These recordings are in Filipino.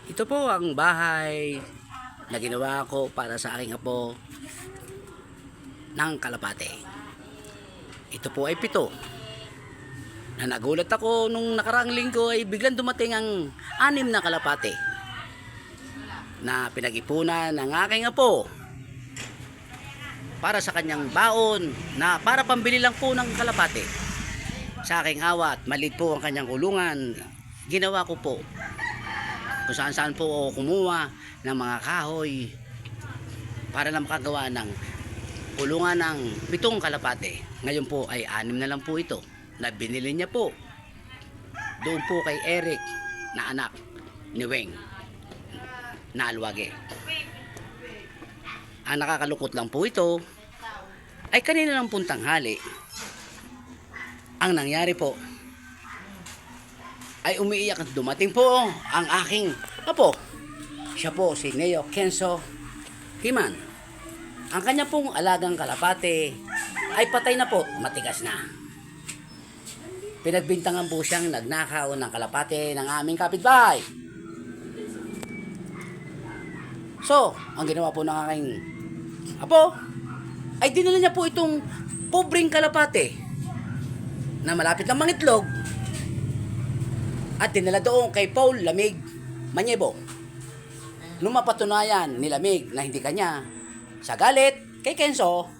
Ito po ang bahay na ginawa ko para sa aking apo ng kalapate. Ito po ay 7. Na nagulat ako nung nakaraang linggo ay biglang dumating ang 6 na kalapate na pinag-ipunan ng aking apo para sa kanyang baon na para pambili lang po ng kalapate. Sa aking awat, maliit po ang kanyang kulungan. Ginawa ko po kung saan saan po ako kumuha ng mga kahoy para lang makagawa ng kulungan ng 7 kalapate. Ngayon po ay 6 na lang po ito na binili niya po doon po kay Eric na anak ni Weng na alwage. Ang nakakalukot lang po ito ay kanina lang pong tanghali. Ang nangyari po ay umiiyak at dumating po ang aking apo. Siya po si Neo Kenzo Himan. Ang kanya pong alagang kalapate ay patay na po, matigas na. Pinagbintangan po siyang nagnakaw ng kalapate ng aming kapitbahay. So, ang ginawa po ng aking apo ay dinala niya po itong pobreng kalapate na malapit ng mangitlog at dinala doon kay Paul Lamig Manyebo. Nung mapatunayan ni Lamig na hindi kanya, sa galit kay Kenzo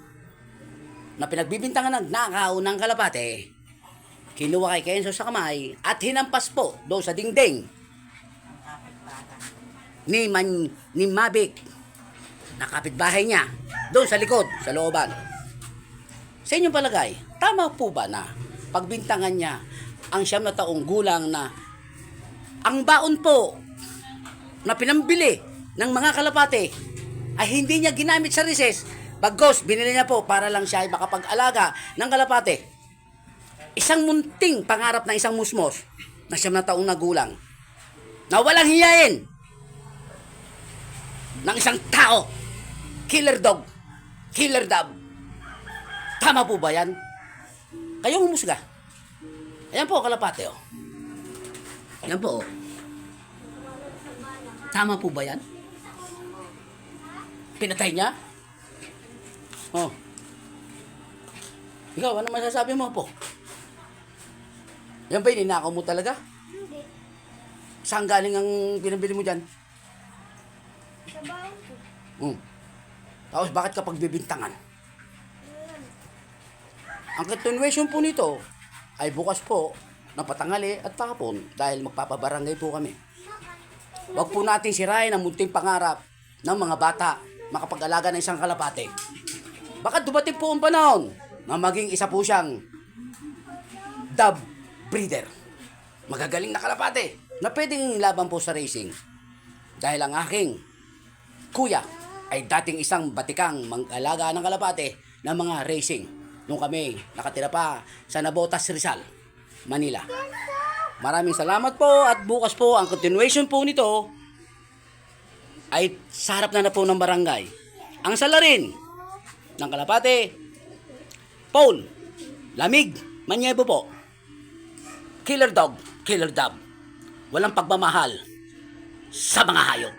na pinagbibintangan ng nakaw ng kalapate, kinuha kay Kenzo sa kamay at hinampas po doon sa dingding ni Mabik na kapitbahay niya doon sa likod, sa looban. Sa inyong palagay, tama po ba na pagbintangan niya ang 9 na taong gulang na ang baon po na pinambili ng mga kalapate ay hindi niya ginamit sa recess, bagos binili niya po para lang siya ay makapag-alaga ng kalapate? Isang munting pangarap ng isang musmos na 9 na taong nagulang na walang hiyain ng isang tao, killer dog, killer dog. Tama po ba yan? Kayong humusga. Ayan po kalapate oh. Ayan po oh. Tama po ba yan? Pinatay niya? Oh. Ikaw, ano masasabi mo po? Yan ba ininakaw mo talaga? Hindi. Saan galing ang pinabili mo dyan? Sa bahay ko. Tapos bakit kapag bibintangan? Ang continuation po nito ay bukas po na patangali at pahapon dahil magpapabarangay po kami. Huwag po natin sirain ang munting pangarap ng mga bata makapag-alaga ng isang kalapate. Baka dumating po ang panahon na maging isa po siyang dove breeder. Magagaling na kalapate na pwedeng laban po sa racing. Dahil ang aking kuya ay dating isang batikang mag-alaga ng kalapate ng mga racing. Nung kami nakatira pa sa Nabotas, Rizal, Manila. Maraming salamat po at bukas po ang continuation po nito ay sa harap na po ng barangay. Ang salarin ng kalapate, Paul Lamig Manyebo po. Killer dog, killer dog. Walang pagmamahal sa mga hayop.